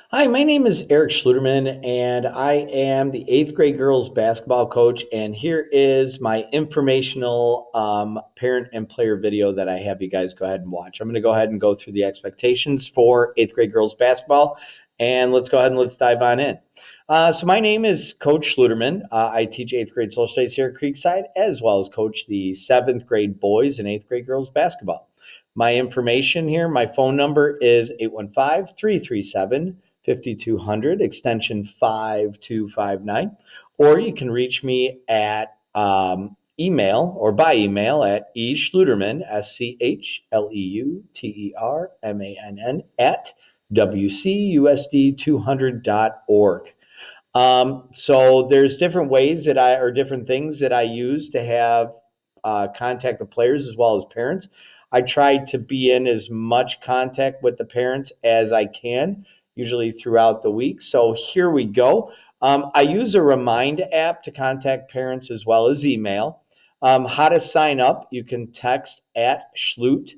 Hi, my name is Eric Schluterman, and I am the eighth grade girls basketball coach. And here is my informational parent and player video that I have you guys go ahead and watch. I'm going to go ahead and go through the expectations for eighth grade girls basketball, and let's go ahead and let's dive on in. So my name is Coach Schluterman. I teach eighth grade social studies here at Creekside, as well as coach the seventh grade boys and eighth grade girls basketball. My information here, my phone number is 815-337-5200, extension 5259, or you can reach me at email or by email at eschluterman, SCHLEUTERMANN, at WCUSD200.org. So there's different ways or different things that I use to have contact the players as well as parents. I try to be in as much contact with the parents as I can, usually throughout the week. So here we go. I use a Remind app to contact parents as well as email. How to sign up, you can text at Schlute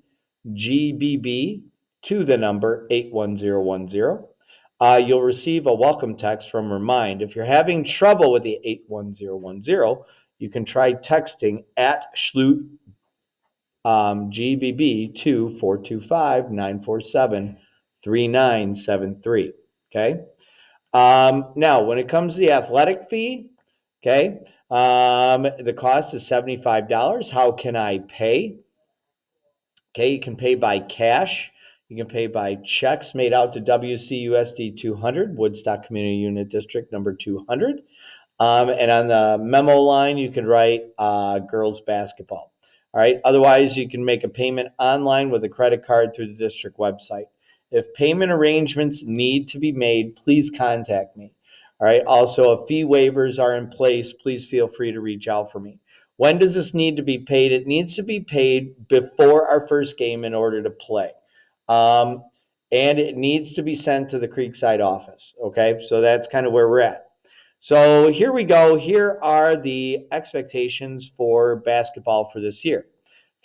GBB to the number 81010. You'll receive a welcome text from Remind. If you're having trouble with the 81010, you can try texting at Schlute GBB to 425-947-3973. Okay. Now, when it comes to the athletic fee, okay, the cost is $75. How can I pay? Okay, you can pay by cash. You can pay by checks made out to WCUSD 200, Woodstock Community Unit District number 200. And on the memo line, you can write girls basketball. All right. Otherwise, you can make a payment online with a credit card through the district website. If payment arrangements need to be made, please contact me. All right. Also, if fee waivers are in place, please feel free to reach out for me. When does this need to be paid? It needs to be paid before our first game in order to play. Um, and it needs to be sent to the Creekside office. Okay. So that's kind of where we're at. So here we go. Here are the expectations for basketball for this year.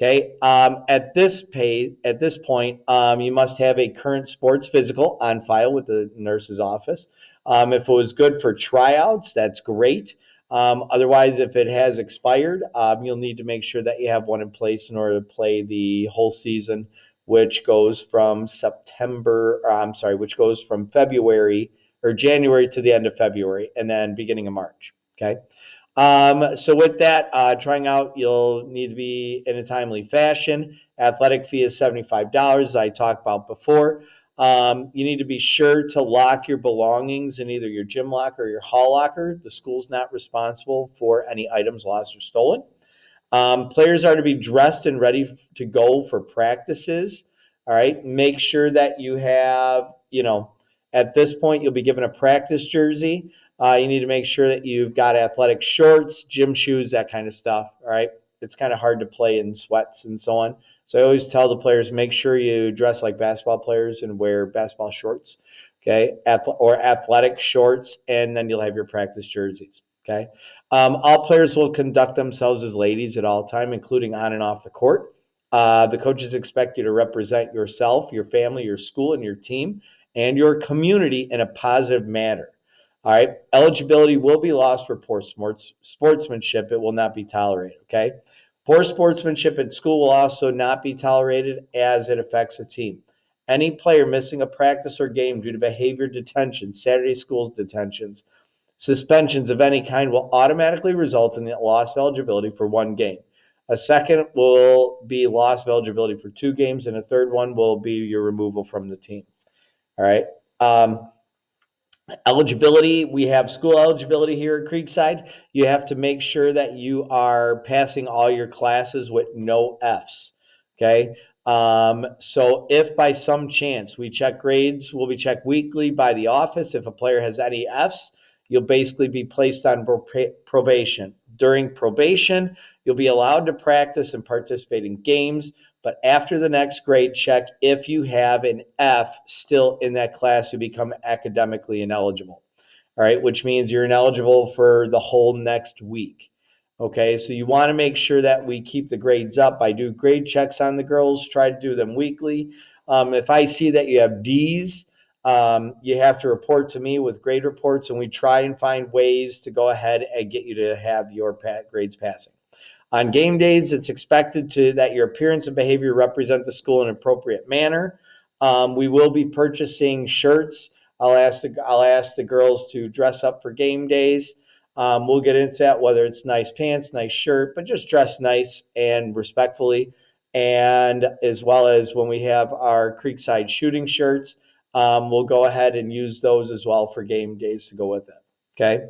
Okay. At this point, you must have a current sports physical on file with the nurse's office. If it was good for tryouts, that's great. Otherwise, if it has expired, you'll need to make sure that you have one in place in order to play the whole season, which goes from which goes from February or January to the end of February, and then beginning of March. Okay. So with that, trying out, you'll need to be in a timely fashion. Athletic fee is $75, as I talked about before. You need to be sure to lock your belongings in either your gym locker or your hall locker. The school's not responsible for any items lost or stolen. Players are to be dressed and ready to go for practices. All right. Make sure that you have, at this point, you'll be given a practice jersey. You need to make sure that you've got athletic shorts, gym shoes, that kind of stuff. All right. It's kind of hard to play in sweats and so on. So I always tell the players, make sure you dress like basketball players and wear basketball shorts. Okay. Or athletic shorts, and then you'll have your practice jerseys. Okay. All players will conduct themselves as ladies at all time, including on and off the court. The coaches expect you to represent yourself, your family, your school, and your team, and your community in a positive manner. All right. Eligibility will be lost for poor sportsmanship. It will not be tolerated. Okay. Poor sportsmanship in school will also not be tolerated as it affects the team. Any player missing a practice or game due to behavior detention, Saturday school detentions, suspensions of any kind will automatically result in the loss of eligibility for one game. A second will be loss of eligibility for two games, and a third one will be your removal from the team. All right. Eligibility, we have school eligibility here at Creekside. You have to make sure that you are passing all your classes with no Fs. Okay. So if by some chance we check grades, will be checked weekly by the office. If a player has any Fs, you'll basically be placed on probation. During probation, you'll be allowed to practice and participate in games, but after the next grade check, if you have an F still in that class, you become academically ineligible. All right, which means you're ineligible for the whole next week. Okay, so you want to make sure that we keep the grades up. I do grade checks on the girls, try to do them weekly. If I see that you have D's, You have to report to me with grade reports, and we try and find ways to go ahead and get you to have your grades passing. On game days, it's expected that your appearance and behavior represent the school in an appropriate manner. We will be purchasing shirts. I'll ask the girls to dress up for game days. We'll get into that, whether it's nice pants, nice shirt, but just dress nice and respectfully. And as well as when we have our Creekside shooting shirts, we'll go ahead and use those as well for game days to go with it. Okay.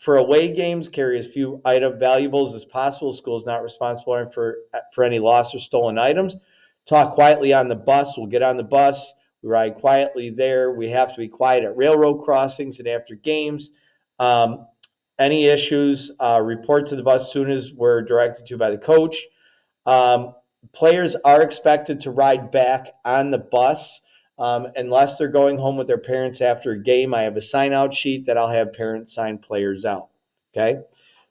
For away games, carry as few item valuables as possible. School is not responsible for any lost or stolen items. Talk quietly on the bus. We'll get on the bus. We ride quietly there. We have to be quiet at railroad crossings and after games. Any issues, report to the bus as soon as we're directed to by the coach. Players are expected to ride back on the bus unless they're going home with their parents after a game. I have a sign-out sheet that I'll have parents sign players out. Okay?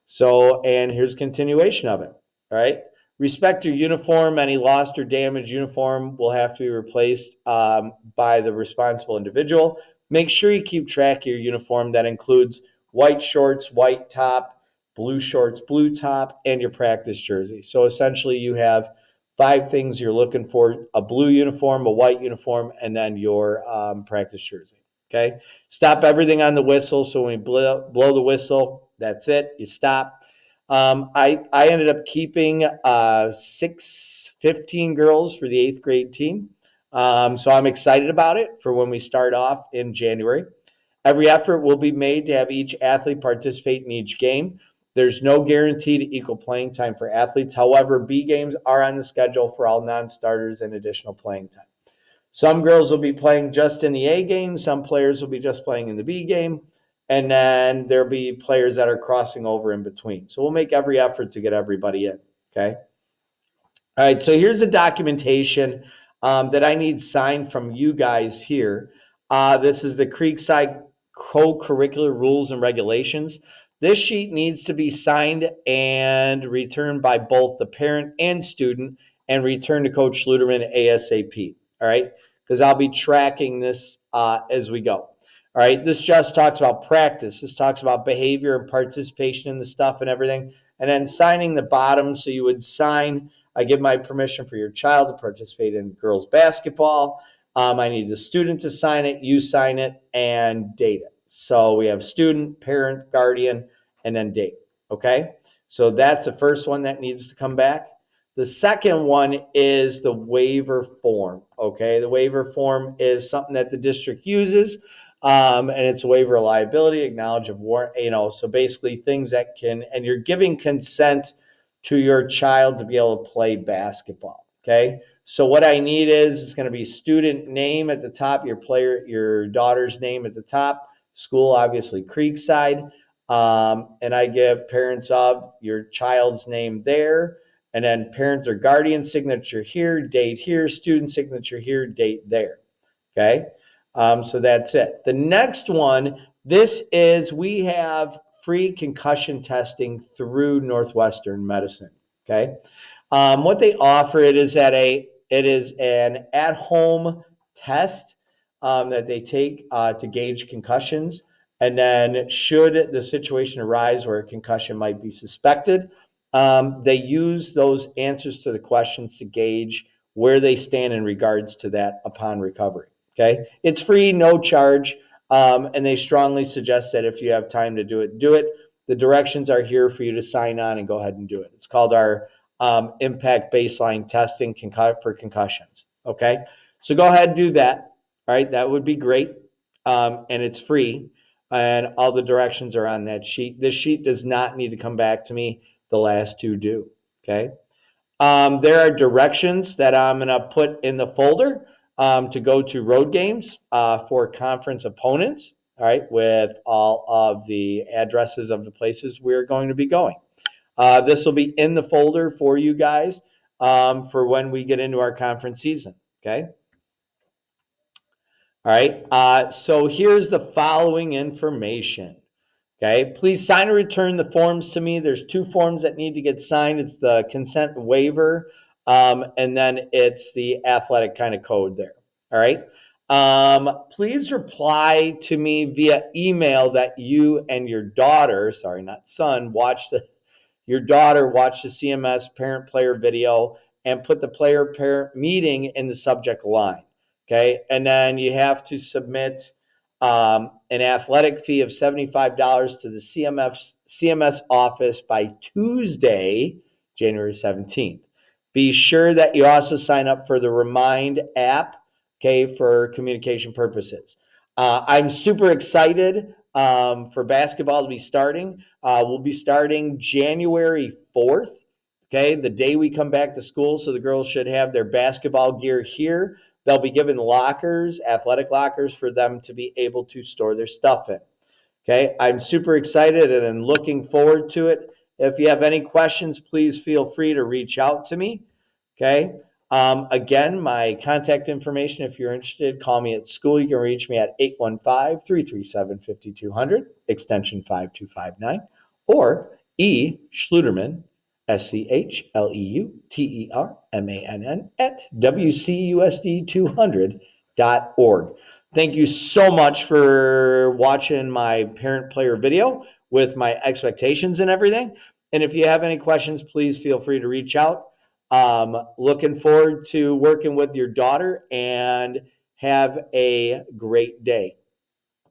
So, and here's continuation of it. All right? Respect your uniform. Any lost or damaged uniform will have to be replaced by the responsible individual. Make sure you keep track of your uniform. That includes white shorts, white top, blue shorts, blue top, and your practice jersey. So essentially you have 5 things you're looking for: a blue uniform, a white uniform, and then your practice jersey. Okay? Stop everything on the whistle. So when we blow the whistle, that's it. You stop. I ended up keeping 15 girls for the 8th grade team. So I'm excited about it for when we start off in January. Every effort will be made to have each athlete participate in each game. There's no guarantee to equal playing time for athletes. However, B games are on the schedule for all non-starters and additional playing time. Some girls will be playing just in the A game. Some players will be just playing in the B game. And then there'll be players that are crossing over in between. So we'll make every effort to get everybody in. Okay. All right. So here's the documentation that I need signed from you guys here. This is the Creekside co-curricular rules and regulations. This sheet needs to be signed and returned by both the parent and student and returned to Coach Schluterman ASAP. All right. Because I'll be tracking this as we go. All right, this just talks about practice. This talks about behavior and participation in the stuff and everything. And then signing the bottom. So you would sign, I give my permission for your child to participate in girls basketball. I need the student to sign it, you sign it, and date it. So we have student, parent, guardian, and then date. Okay, so that's the first one that needs to come back. The second one is the waiver form. Okay, the waiver form is something that the district uses. And it's a waiver of liability, acknowledge of warrant, so basically things that and you're giving consent to your child to be able to play basketball. Okay. So what I need is, it's going to be student name at the top, your daughter's name at the top, school, obviously Creekside. And I give parents of your child's name there, and then parent or guardian signature here, date here, student signature here, date there. Okay. So that's it. The next one, we have free concussion testing through Northwestern Medicine. Okay. What they offer, it is an at-home test that they take to gauge concussions. And then should the situation arise where a concussion might be suspected, they use those answers to the questions to gauge where they stand in regards to that upon recovery. Okay, it's free, no charge, and they strongly suggest that if you have time to do it, do it. The directions are here for you to sign on and go ahead and do it. It's called our impact baseline testing for concussions. Okay, so go ahead and do that. All right, that would be great, and it's free, and all the directions are on that sheet. This sheet does not need to come back to me. The last 2 do. Okay. There are directions that I'm going to put in the folder to go to road games for conference opponents, all right, with all of the addresses of the places we're going to be going. This will be in the folder for you guys for when we get into our conference season, okay? All right, so here's the following information. Okay, please sign and return the forms to me. There's 2 forms that need to get signed. It's the consent waiver, and then it's the athletic kind of code there. All right. Please reply to me via email that you and your daughter, sorry, not son, your daughter watched the CMS parent player video and put the player parent meeting in the subject line. Okay. And then you have to submit an athletic fee of $75 to the CMS office by Tuesday, January 17th. Be sure that you also sign up for the Remind app, okay, for communication purposes. I'm super excited for basketball to be starting. We'll be starting January 4th, okay, the day we come back to school. So the girls should have their basketball gear here. They'll be given lockers, athletic lockers, for them to be able to store their stuff in. Okay, I'm super excited and I'm looking forward to it. If you have any questions, please feel free to reach out to me. Okay. Again, my contact information, if you're interested, call me at school. You can reach me at 815-337-5200, extension 5259, or E. Schluterman, SCHLEUTERMANN at WCUSD200.org. Thank you so much for watching my parent player video with my expectations and everything. And if you have any questions, please feel free to reach out. Looking forward to working with your daughter, and have a great day.